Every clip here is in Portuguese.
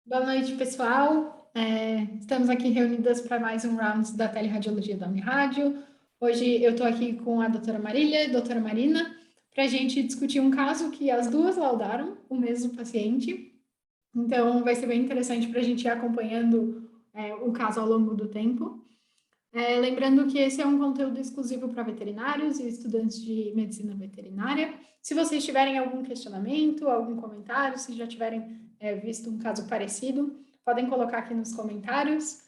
Boa noite, pessoal. Estamos aqui reunidas para mais um round da teleradiologia da Unirádio. Hoje eu estou aqui com a doutora Marília e a doutora Marina para a gente discutir um caso que as duas laudaram, o mesmo paciente. Então, vai ser bem interessante para a gente ir acompanhando o caso ao longo do tempo. Lembrando que esse é um conteúdo exclusivo para veterinários e estudantes de medicina veterinária. Se vocês tiverem algum questionamento, algum comentário, se já tiverem visto um caso parecido, podem colocar aqui nos comentários.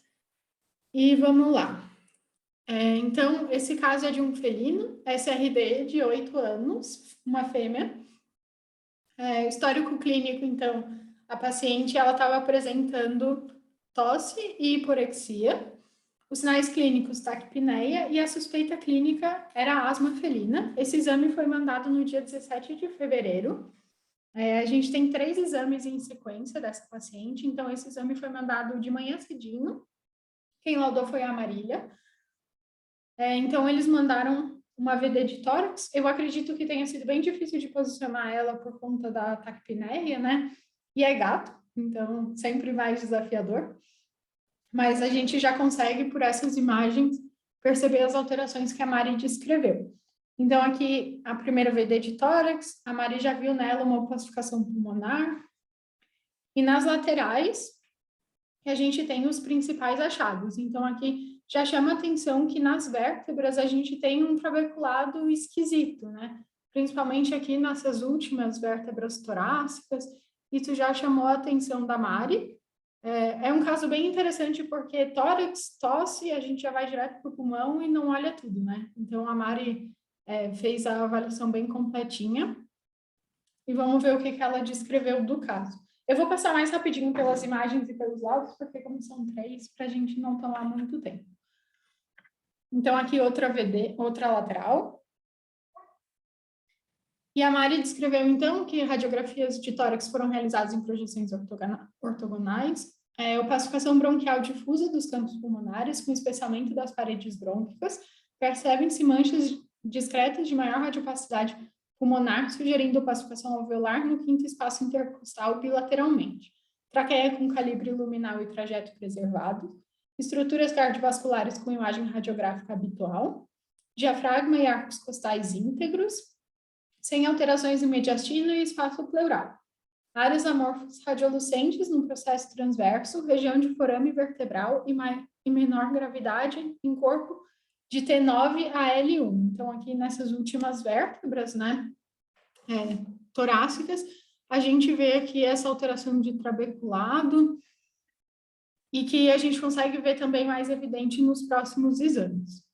E vamos lá. Então, esse caso é de um felino, SRD, de 8 anos, uma fêmea. Histórico clínico, então, a paciente ela estava apresentando tosse e hiporexia. Os sinais clínicos, taquipneia, e a suspeita clínica era asma felina. Esse exame foi mandado no dia 17 de fevereiro. A gente tem 3 exames em sequência dessa paciente, então esse exame foi mandado de manhã cedinho. Quem laudou foi a Marília. Então, eles mandaram uma VD de tórax. Eu acredito que tenha sido bem difícil de posicionar ela por conta da taquipneia, né? E é gato, então sempre mais desafiador. Mas a gente já consegue, por essas imagens, perceber as alterações que a Mari descreveu. Então, aqui, a primeira VD de tórax, a Mari já viu nela uma opacificação pulmonar. E nas laterais, a gente tem os principais achados. Então, aqui já chama atenção que nas vértebras a gente tem um trabeculado esquisito, né? Principalmente aqui nessas últimas vértebras torácicas. Isso já chamou a atenção da Mari. É um caso bem interessante porque tórax, tosse, a gente já vai direto para o pulmão e não olha tudo, né? Então, a Mari fez a avaliação bem completinha e vamos ver o que ela descreveu do caso. Eu vou passar mais rapidinho pelas imagens e pelos áudios, porque como são 3, para a gente não tomar muito tempo. Então, aqui outra VD, outra lateral. E a Mari descreveu, então, que radiografias de tórax foram realizadas em projeções ortogonais, opacificação bronquial difusa dos campos pulmonares, com espessamento das paredes brônquicas, percebem-se manchas discretas de maior radiopacidade pulmonar, sugerindo opacificação alveolar no quinto espaço intercostal bilateralmente. Traqueia com calibre luminal e trajeto preservado, estruturas cardiovasculares com imagem radiográfica habitual, diafragma e arcos costais íntegros, sem alterações em mediastino e espaço pleural. Áreas amorfas radiolucentes no processo transverso, região de forame vertebral e menor gravidade em corpo de T9 a L1. Então, aqui nessas últimas vértebras, né, torácicas, a gente vê aqui essa alteração de trabeculado e que a gente consegue ver também mais evidente nos próximos exames.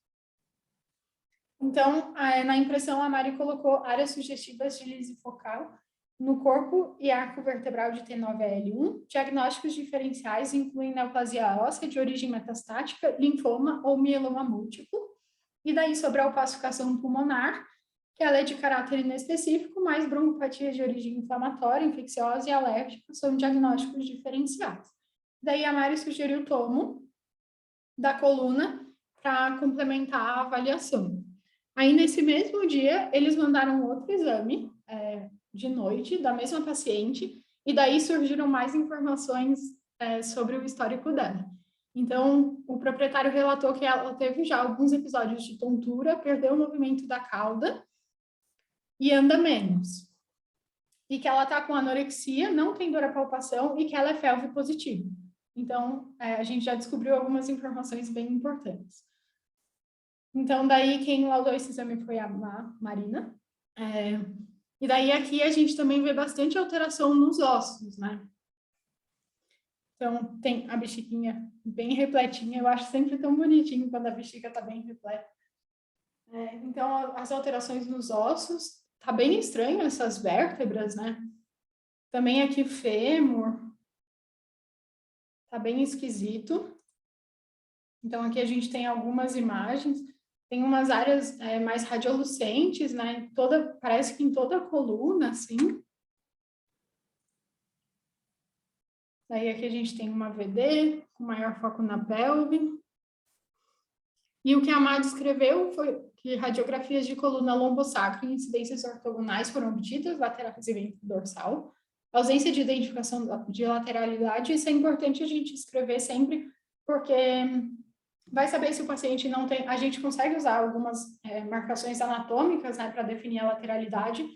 Então, na impressão, a Mari colocou áreas sugestivas de lise focal no corpo e arco vertebral de T9L1. Diagnósticos diferenciais incluem neoplasia óssea de origem metastática, linfoma ou mieloma múltiplo. E daí, sobre a opacificação pulmonar, que ela é de caráter inespecífico, mas broncopatia de origem inflamatória, infecciosa e alérgica são diagnósticos diferenciais. Daí, a Mari sugeriu o tomo da coluna para complementar a avaliação. Aí, nesse mesmo dia, eles mandaram outro exame de noite da mesma paciente, e daí surgiram mais informações sobre o histórico dela. Então, o proprietário relatou que ela teve já alguns episódios de tontura, perdeu o movimento da cauda e anda menos. E que ela está com anorexia, não tem dor à palpação e que ela é FeLV positiva. Então, a gente já descobriu algumas informações bem importantes. Então, daí quem laudou esse exame foi a Marina. E daí aqui a gente também vê bastante alteração nos ossos, né? Então, tem a bexiquinha bem repletinha. Eu acho sempre tão bonitinho quando a bexiga está bem repleta. Então, as alterações nos ossos, tá bem estranho essas vértebras, né? Também aqui fêmur, tá bem esquisito. Então, aqui a gente tem algumas imagens. Tem umas áreas mais radiolucentes, né? Parece que em toda a coluna, assim. Daí aqui a gente tem uma VD, com maior foco na pelve. E o que a Má descreveu foi que radiografias de coluna lombosacra e incidências ortogonais foram obtidas, laterais e ventro dorsal. Ausência de identificação de lateralidade, isso é importante a gente escrever sempre, porque vai saber se o paciente não tem... A gente consegue usar algumas marcações anatômicas, né, para definir a lateralidade,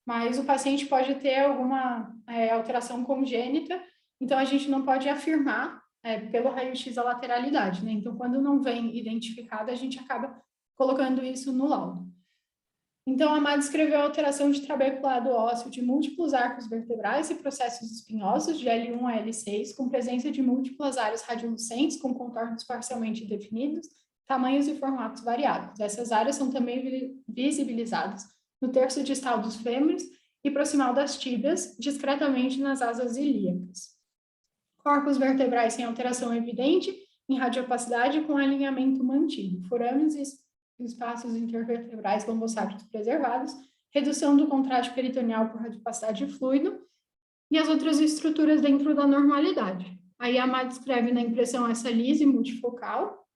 mas o paciente pode ter alguma alteração congênita, então a gente não pode afirmar pelo raio-x a lateralidade, né? Então, quando não vem identificada, a gente acaba colocando isso no laudo. Então, a Amado descreveu a alteração de trabeculado ósseo de múltiplos arcos vertebrais e processos espinhosos de L1 a L6, com presença de múltiplas áreas radiolucentes com contornos parcialmente definidos, tamanhos e formatos variados. Essas áreas são também visibilizadas no terço distal dos fêmures e proximal das tíbias, discretamente nas asas ilíacas. Corpos vertebrais sem alteração evidente, em radiopacidade com alinhamento mantido. Forames e espaços intervertebrais lombossápicos preservados, redução do contraste peritoneal por radiopacidade de fluido e as outras estruturas dentro da normalidade. Aí a Amado descreve na impressão essa lise multifocal,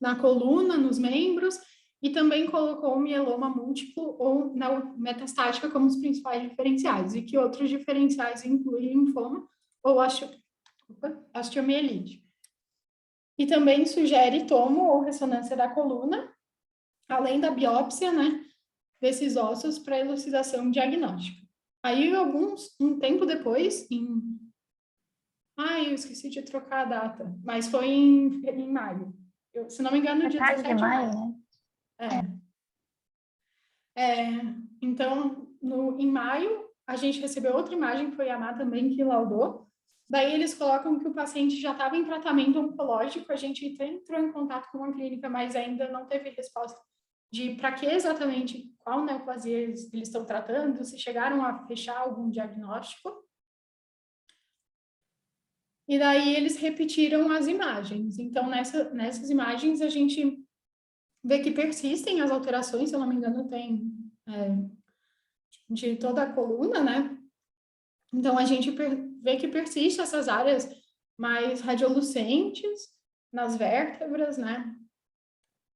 na coluna, nos membros, e também colocou o mieloma múltiplo ou na metastática como os principais diferenciais, e que outros diferenciais incluem linfoma ou osteomielite. E também sugere tomo ou ressonância da coluna, além da biópsia, né, desses ossos para elucidação diagnóstica. Aí, um tempo depois, eu esqueci de trocar a data, mas foi em maio. Se não me engano, no dia 17 de maio. Né? Então, em maio, a gente recebeu outra imagem, que foi a Amá também que laudou. Daí eles colocam que o paciente já estava em tratamento oncológico, a gente entrou em contato com uma clínica, mas ainda não teve resposta de para que exatamente, qual neoplasia eles estão tratando, se chegaram a fechar algum diagnóstico. E daí eles repetiram as imagens. Então, nessas imagens, a gente vê que persistem as alterações, se eu não me engano, tem de toda a coluna, né? Então, a gente vê que persiste essas áreas mais radiolucentes nas vértebras, né?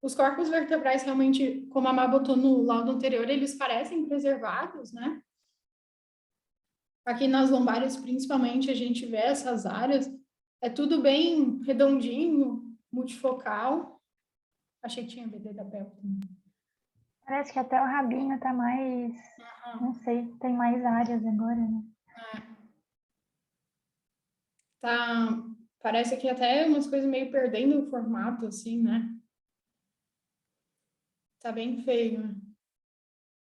Os corpos vertebrais realmente, como a Má botou no laudo anterior, eles parecem preservados, né? Aqui nas lombares, principalmente, a gente vê essas áreas. É tudo bem redondinho, multifocal. Achei que tinha BD da pelve. Parece que até o rabinho tá mais... Não sei, tem mais áreas agora, né? Parece que até umas coisas meio perdendo o formato, assim, né? Tá bem feio.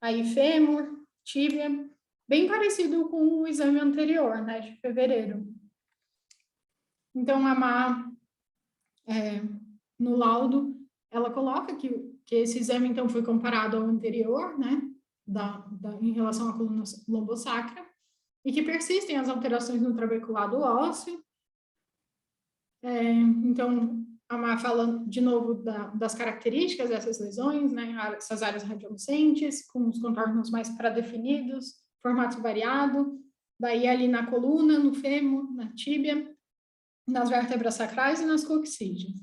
Aí, fêmur, tíbia, bem parecido com o exame anterior, né, de fevereiro. Então, a Má, no laudo, ela coloca que esse exame, então, foi comparado ao anterior, né, em relação à coluna lombosacra, e que persistem as alterações no trabeculado ósseo. Então, a Má falando de novo das características dessas lesões, né, essas áreas radiolucentes, com os contornos mais pré-definidos, formato variado, daí ali na coluna, no fêmur, na tíbia, nas vértebras sacrais e nas coxígeas.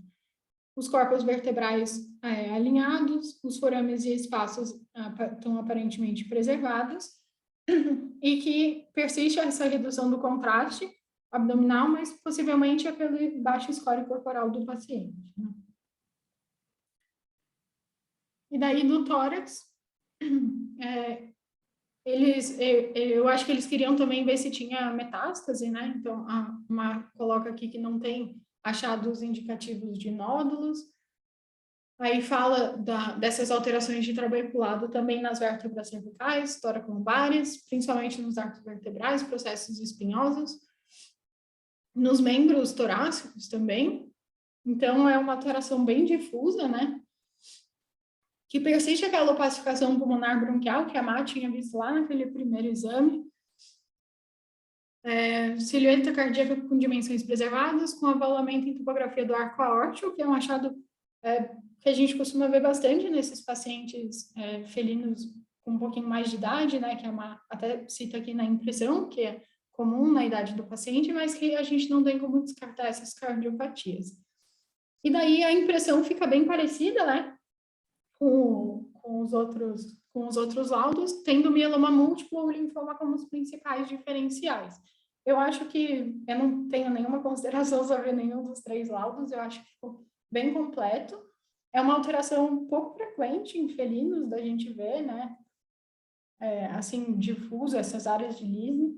Os corpos vertebrais alinhados, os forames e espaços estão aparentemente preservados, e que persiste essa redução do contraste abdominal, mas possivelmente é pelo baixo score corporal do paciente. Né? E daí do tórax, eu acho que eles queriam também ver se tinha metástase, né? Então, coloca aqui que não tem achados indicativos de nódulos. Aí fala dessas alterações de trabeculado também nas vértebras cervicais, toracolombares, principalmente nos arcos vertebrais, processos espinhosos, nos membros torácicos também. Então, é uma alteração bem difusa, né? Que persiste aquela opacificação pulmonar bronquial que a Má tinha visto lá naquele primeiro exame. Silhueta cardíaca com dimensões preservadas, com avalamento em topografia do arco aórtico, que é um achado que a gente costuma ver bastante nesses pacientes felinos com um pouquinho mais de idade, né? Que a Má até cita aqui na impressão, que é comum na idade do paciente, mas que a gente não tem como descartar essas cardiopatias. E daí a impressão fica bem parecida, né? Com com os outros laudos, tendo mieloma múltiplo ou linfoma como os principais diferenciais. Eu acho que eu não tenho nenhuma consideração sobre nenhum dos 3 laudos, eu acho que ficou bem completo. É uma alteração um pouco frequente em felinos da gente ver, né? Assim, difuso, essas áreas de Lise.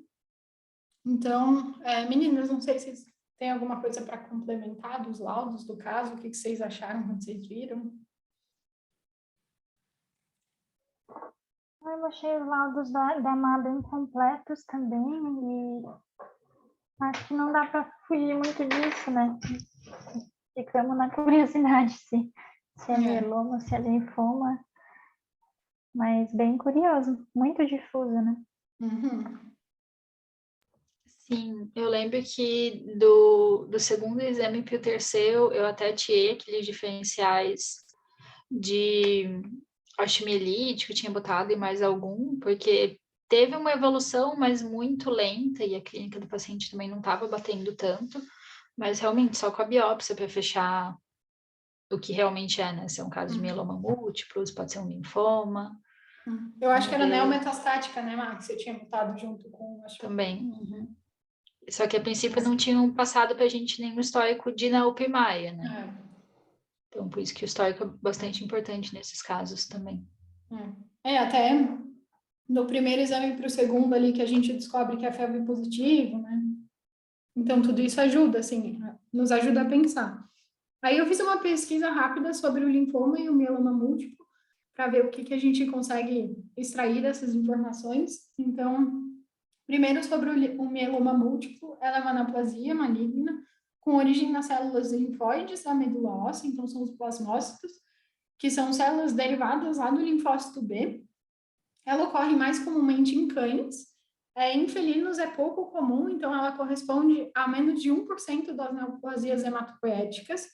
Então, meninas, não sei se vocês têm alguma coisa para complementar dos laudos do caso, o que vocês acharam quando vocês viram? Eu achei os laudos da Má bem completos também, e acho que não dá para fugir muito disso, né? Ficamos na curiosidade se é mieloma, se é linfoma, mas bem curioso, muito difuso, né? Uhum. Sim, eu lembro que do segundo exame para o terceiro, eu até tirei aqueles diferenciais de osteomielite, que eu tinha botado e mais algum, porque teve uma evolução, mas muito lenta, e a clínica do paciente também não estava batendo tanto, mas realmente só com a biópsia para fechar o que realmente é, né? Se é um caso de mieloma múltiplo, se pode ser um linfoma. Eu acho que era neometastática, né, Max? Você tinha botado junto com... Também. Uhum. Só que a princípio não tinham passado para a gente nenhum histórico de neoprimária, né? Então, por isso que o histórico é bastante importante nesses casos também. Até no primeiro exame para o segundo ali que a gente descobre que é febre positivo, né? Então, tudo isso ajuda, assim, nos ajuda a pensar. Aí eu fiz uma pesquisa rápida sobre o linfoma e o mieloma múltiplo, para ver o que a gente consegue extrair dessas informações. Então, primeiro sobre o mieloma múltiplo, ela é uma neoplasia maligna, com origem nas células linfóides da medula óssea, então são os plasmócitos, que são células derivadas lá do linfócito B. Ela ocorre mais comumente em cães, em felinos é pouco comum, então ela corresponde a menos de 1% das neoplasias hematopoéticas,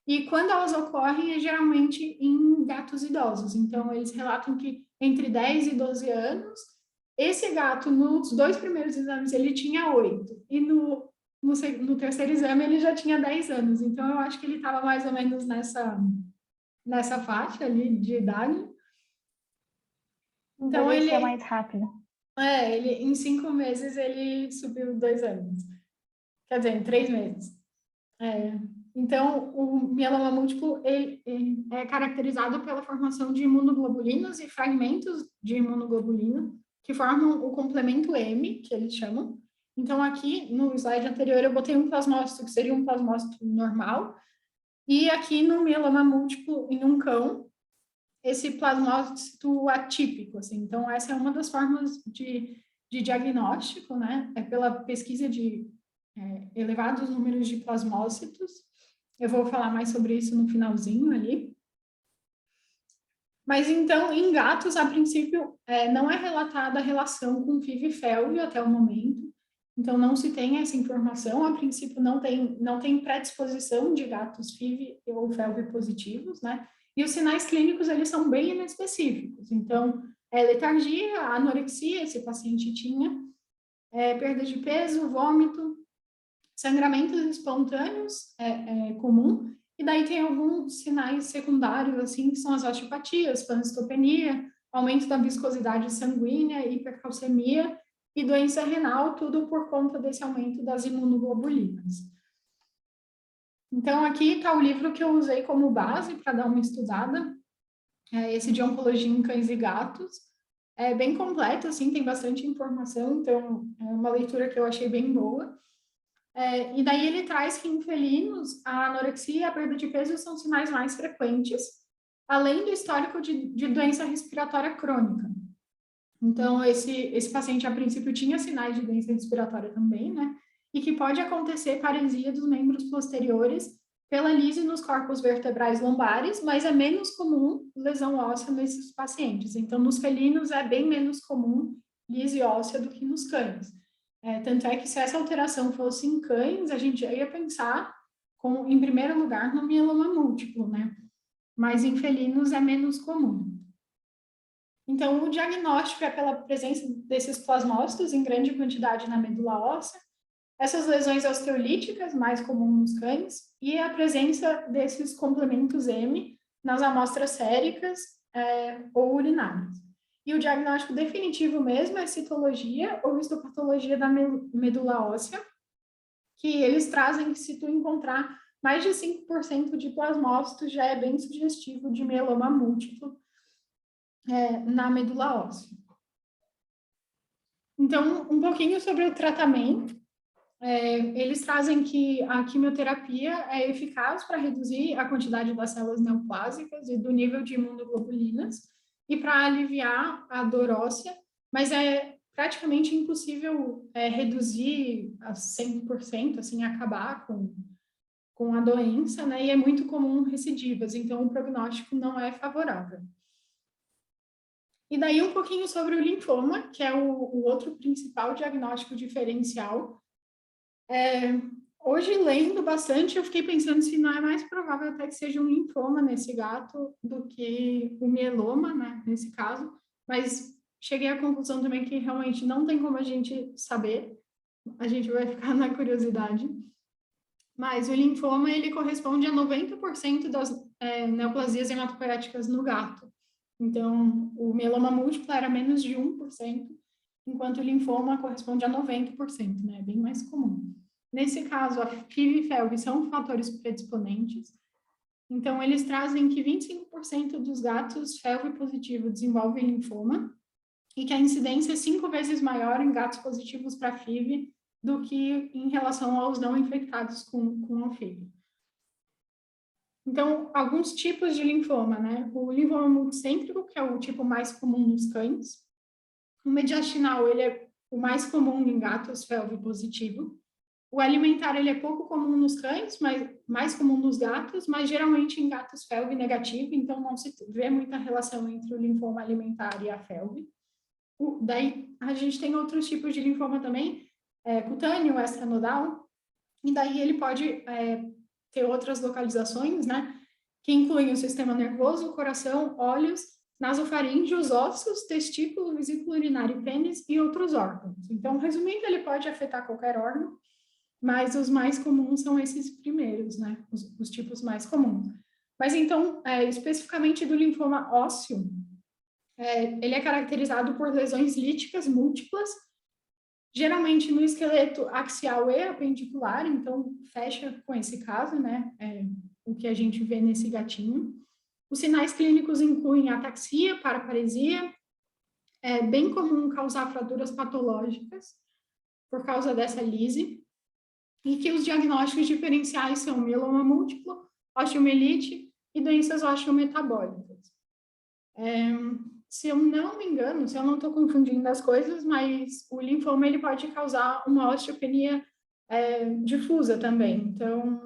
e quando elas ocorrem é geralmente em gatos idosos, então eles relatam que entre 10 e 12 anos, esse gato nos 2 primeiros exames ele tinha 8, e no terceiro exame ele já tinha 10 anos, então eu acho que ele estava mais ou menos nessa faixa ali de idade. Então ele é mais rápido. Ele em 5 meses ele subiu 2 anos. Quer dizer, em 3 meses. Então, o mieloma múltiplo ele é caracterizado pela formação de imunoglobulinas e fragmentos de imunoglobulina que formam o complemento M, que eles chamam. Então, aqui no slide anterior eu botei um plasmócito que seria um plasmócito normal, e aqui no mieloma múltiplo em um cão, esse plasmócito atípico, assim. Então, essa é uma das formas de diagnóstico, né? É pela pesquisa de elevados números de plasmócitos. Eu vou falar mais sobre isso no finalzinho ali. Mas, então, em gatos, a princípio, não é relatada a relação com FIV e FeLV até o momento. Então, não se tem essa informação. A princípio, não tem predisposição de gatos FIV ou FeLV positivos, né? E os sinais clínicos, eles são bem inespecíficos. Então, letargia, anorexia, esse paciente tinha, perda de peso, vômito, sangramentos espontâneos, é comum, e daí tem alguns sinais secundários, assim, que são as osteopatias, panestopenia, aumento da viscosidade sanguínea, hipercalcemia e doença renal, tudo por conta desse aumento das imunoglobulinas. Então, aqui está o livro que eu usei como base para dar uma estudada, esse de Oncologia em Cães e Gatos. É bem completo, assim, tem bastante informação, então é uma leitura que eu achei bem boa. E daí ele traz que em felinos a anorexia e a perda de peso são sinais mais frequentes, além do histórico de doença respiratória crônica. Então, esse paciente, a princípio, tinha sinais de doença respiratória também, né? E que pode acontecer paresia dos membros posteriores pela lise nos corpos vertebrais lombares, mas é menos comum lesão óssea nesses pacientes. Então, nos felinos é bem menos comum lise óssea do que nos cães. Tanto é que se essa alteração fosse em cães, a gente já ia pensar, em primeiro lugar, no mieloma múltiplo, né? Mas em felinos é menos comum. Então, o diagnóstico é pela presença desses plasmócitos em grande quantidade na medula óssea, essas lesões osteolíticas, mais comuns nos cães, e a presença desses complementos M nas amostras séricas ou urinárias. E o diagnóstico definitivo mesmo é citologia ou histopatologia da medula óssea, que eles trazem que se tu encontrar mais de 5% de plasmócitos já é bem sugestivo de mieloma múltiplo na medula óssea. Então, um pouquinho sobre o tratamento. Eles trazem que a quimioterapia é eficaz para reduzir a quantidade das células neoplásicas e do nível de imunoglobulinas e para aliviar a dor óssea, mas é praticamente impossível reduzir a 100%, assim, acabar com a doença, né? E é muito comum recidivas, então o prognóstico não é favorável. E daí um pouquinho sobre o linfoma, que é o outro principal diagnóstico diferencial. Hoje, lendo bastante, eu fiquei pensando se não é mais provável até que seja um linfoma nesse gato do que o mieloma, né, nesse caso, mas cheguei à conclusão também que realmente não tem como a gente saber, a gente vai ficar na curiosidade. Mas o linfoma, ele corresponde a 90% das neoplasias hematopoéticas no gato. Então, o mieloma múltiplo era menos de 1%, enquanto o linfoma corresponde a 90%, né? É bem mais comum. Nesse caso, a FIV e FeLV são fatores predisponentes. Então, eles trazem que 25% dos gatos FeLV positivo desenvolvem linfoma e que a incidência é 5 vezes maior em gatos positivos para FIV do que em relação aos não infectados com a FIV. Então, alguns tipos de linfoma, né? O linfoma multicêntrico, que é o tipo mais comum nos cães. O mediastinal, ele é o mais comum em gatos FeLV positivo. O alimentar, ele é pouco comum nos cães, mas mais comum nos gatos, mas geralmente em gatos FeLV negativo, então não se vê muita relação entre o linfoma alimentar e a FeLV. Daí, a gente tem outros tipos de linfoma também, cutâneo, extranodal, e daí ele pode ter outras localizações, né, que incluem o sistema nervoso, coração, olhos, nasofaríngeos, ossos, testículo, vesícula urinária e pênis e outros órgãos. Então, resumindo, ele pode afetar qualquer órgão, mas os mais comuns são esses primeiros, né, os tipos mais comuns. Mas então, especificamente do linfoma ósseo, ele é caracterizado por lesões líticas múltiplas, geralmente no esqueleto axial e apendicular, então fecha com esse caso, né, o que a gente vê nesse gatinho. Os sinais clínicos incluem ataxia, paraparesia, é bem comum causar fraturas patológicas por causa dessa lise, e que os diagnósticos diferenciais são mieloma múltiplo, osteomielite e doenças osteometabólicas. Se eu não me engano, se eu não estou confundindo as coisas, mas o linfoma ele pode causar uma osteopenia difusa também. Então,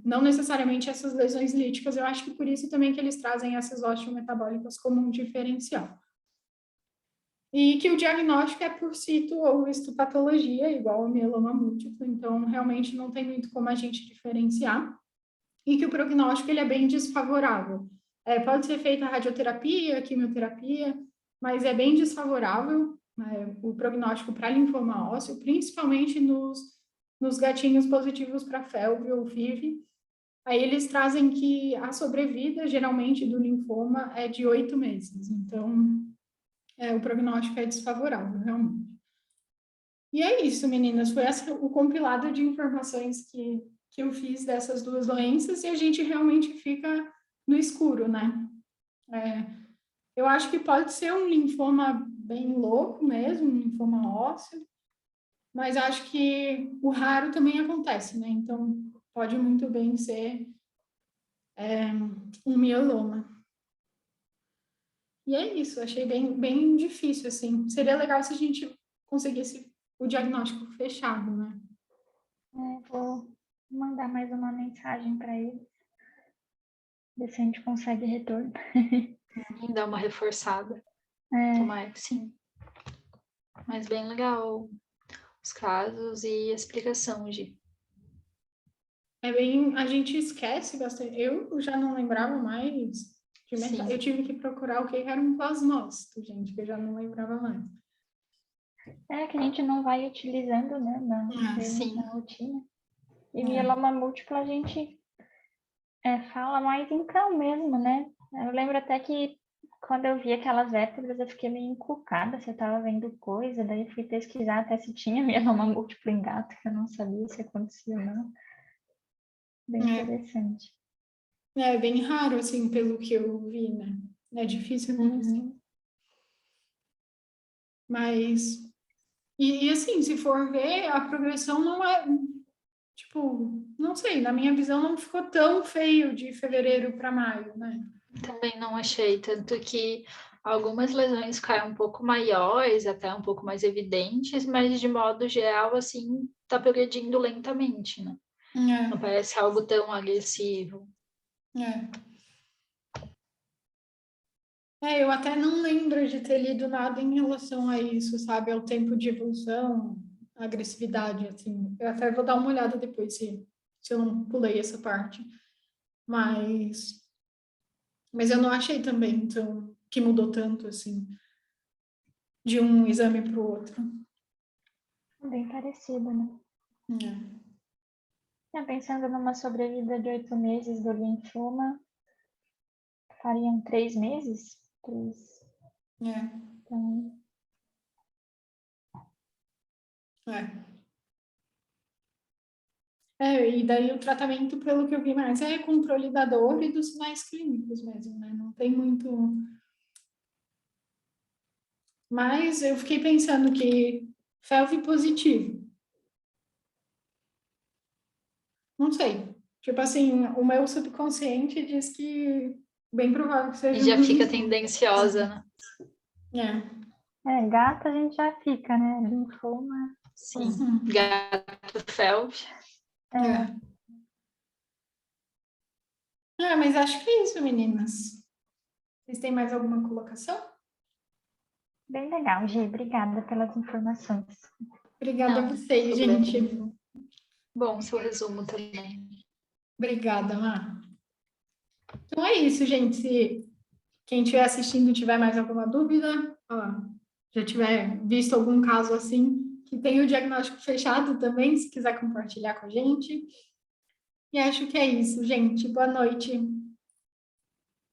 não necessariamente essas lesões líticas, eu acho que por isso também que eles trazem essas osteometabólicas como um diferencial. E que o diagnóstico é por cito ou histopatologia, igual ao mieloma múltiplo, então realmente não tem muito como a gente diferenciar. E que o prognóstico ele é bem desfavorável. Pode ser feita radioterapia, quimioterapia, mas é bem desfavorável o prognóstico para linfoma ósseo, principalmente nos gatinhos positivos para FeLV ou FIV. Aí eles trazem que a sobrevida, geralmente, do linfoma é de 8 meses. Então, o prognóstico é desfavorável, realmente. E é isso, meninas. Foi o compilado de informações que eu fiz dessas duas doenças e a gente realmente fica no escuro, né? Eu acho que pode ser um linfoma bem louco mesmo, um linfoma ósseo, mas acho que o raro também acontece, né? Então, pode muito bem ser um mieloma. E é isso, achei bem, bem difícil, assim. Seria legal se a gente conseguisse o diagnóstico fechado, né? Vou mandar mais uma mensagem para eles, ver se a gente consegue retorno. E dar uma reforçada. Tomara que sim. Mas bem legal os casos e a explicação, Gi. A gente esquece bastante. Eu já não lembrava mais de eu tive que procurar o que era um plasmócito, gente, que eu já não lembrava mais. Que a gente não vai utilizando, né, na rotina. E mieloma múltiplo a gente fala mais em cão mesmo, né? Eu lembro até que quando eu vi aquelas vértebras, eu fiquei meio encucada se eu tava vendo coisa, daí fui pesquisar até se tinha mieloma múltiplo em gato, que eu não sabia se acontecia ou não. Bem interessante. É bem raro, assim, pelo que eu vi, né? É difícil acontecer. Uhum. Mas, e assim, se for ver, a progressão não é, tipo, não sei, na minha visão não ficou tão feio de fevereiro para maio, né? Também não achei, tanto que algumas lesões ficaram um pouco maiores, até um pouco mais evidentes, mas de modo geral, assim, tá progredindo lentamente, né? Não parece algo tão agressivo. Eu até não lembro de ter lido nada em relação a isso, sabe? Ao tempo de evolução, agressividade, assim. Eu até vou dar uma olhada depois se eu não pulei essa parte. Mas, mas eu não achei também, então, que mudou tanto, assim, de um exame para o outro. Bem parecido, né? Pensando numa sobrevida de 8 meses do linfoma, fariam 3 meses? 3. Então, E daí o tratamento, pelo que eu vi mais, é controle da dor e dos sinais clínicos mesmo, né? Não tem muito. Mas eu fiquei pensando que FeLV positivo. Não sei. Tipo assim, o meu subconsciente diz que bem provável que E seja já um fica linfoma. tendenciosa, né? gato a gente já fica, né? Linfoma. Sim. Gato FeLV. Mas acho que é isso, meninas. Vocês têm mais alguma colocação? Bem legal, Gi. Obrigada pelas informações. Obrigada a Não, vocês, problema gente. nenhum. Bom, seu resumo também. Obrigada, Má. Então é isso, gente. Se quem estiver assistindo tiver mais alguma dúvida, já tiver visto algum caso assim, que tem o diagnóstico fechado também, se quiser compartilhar com a gente. E acho que é isso, gente. Boa noite.